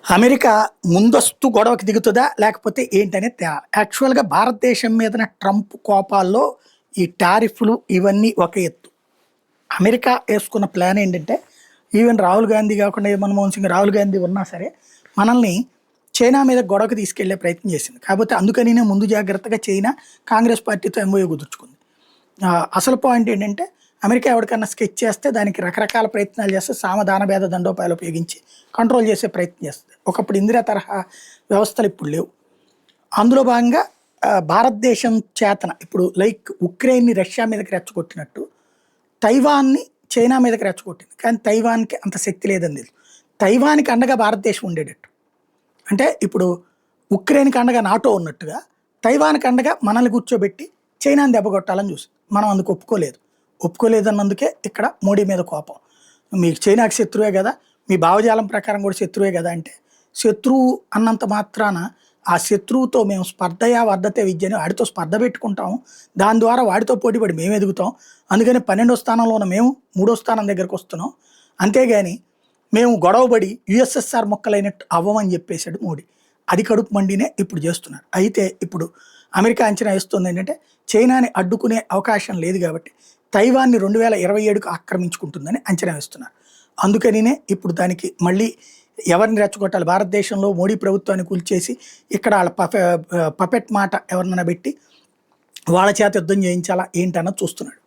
America ముందస్తు గొడవకి దిగుతుందా? లేకపోతే ఏంటనేది తేలాలి. యాక్చువల్‌గా భారతదేశం మీదన ట్రంప్ కోపాల్లో ఈ టారిఫ్‌లు ఇవన్నీ ఒక ఎత్తు. అమెరికా యేసుకున్న ప్లాన్ ఏంటంటే, ఈవెన్ రాహుల్ గాంధీ కాకుండా ఏ మన్మోహన్ సింగ్, రాహుల్ గాంధీ ఉన్నా సరే, మనల్ని చైనా మీద గొడవకు తీసుకెళ్లే ప్రయత్నం చేసింది. కాకపోతే అందుకనినే ముందు జాగ్రత్తగా చైనా కాంగ్రెస్ పార్టీతో ఎంఓయూ కుదుర్చుకుంది. అసలు పాయింట్ ఏంటంటే, అమెరికా ఎవరికన్నా స్కెచ్ చేస్తే దానికి రకరకాల ప్రయత్నాలు చేస్తే సామధాన భేద దండోపాయాలు ఉపయోగించి కంట్రోల్ చేసే ప్రయత్నం చేస్తుంది. ఒకప్పుడు ఇందిరా తరహా వ్యవస్థలు ఇప్పుడు లేవు. అందులో భాగంగా భారతదేశం చేతన ఇప్పుడు లైక్ ఉక్రెయిన్‌ని రష్యా మీదకి రెచ్చగొట్టినట్టు, తైవాన్‌ని చైనా మీదకి రెచ్చగొట్టింది. కానీ తైవాన్‌కి అంత శక్తి లేదని తెలుసు. తైవాన్‌కి అండగా భారతదేశం ఉండేటట్టు. అంటే ఇప్పుడు ఉక్రెయిన్‌కి అండగా నాటో ఉన్నట్టుగా, తైవాన్‌కి అండగా మనల్ని కూర్చోబెట్టి చైనాని దెబ్బకొట్టాలని చూసింది. మనం అందుకు ఒప్పుకోలేదు. ఒప్పుకోలేదన్నందుకే ఇక్కడ మోడీ మీద కోపం. మీకు చైనాకి శత్రువే గదా! మీ భావజాలం ప్రకారం కూడా శత్రువే గదా! అంటే, శత్రువు అన్నంత మాత్రాన ఆ శత్రువుతో మేము స్పర్ధయా వర్ధతే విద్య అని వాడితో స్పర్ధ పెట్టుకుంటాం. దాని ద్వారా వాడితో పోటీపడి మేము ఎదుగుతాం. అందుకని 12వ స్థానంలో ఉన్న మేము 3వ స్థానం దగ్గరకొస్తున్నాం. అంతేగాని మేము గొడవబడి యూఎస్ఎస్ఆర్ మొక్కలైనట్టు అవ్వమని చెప్పేసాడు మోడీ. అది కడుపు మండినే ఇప్పుడు చేస్తున్నారు. అయితే ఇప్పుడు అమెరికా అంచనా వేస్తుంది ఏంటంటే, చైనాని అడ్డుకునే అవకాశం లేదు కాబట్టి తైవాన్‌ని 2027కు ఆక్రమించుకుంటుందని అంచనా వేస్తున్నారు. అందుకనినే ఇప్పుడు దానికి మళ్ళీ ఎవరిని రెచ్చగొట్టాలి, భారతదేశంలో మోడీ ప్రభుత్వాన్ని కూల్చేసి ఇక్కడ ఆళ్ళ పపెట్ మాట ఎవరినైనా పెట్టి వాళ్ళ చేత యుద్ధం చేయించాలా ఏంటన్నది చూస్తున్నాడు.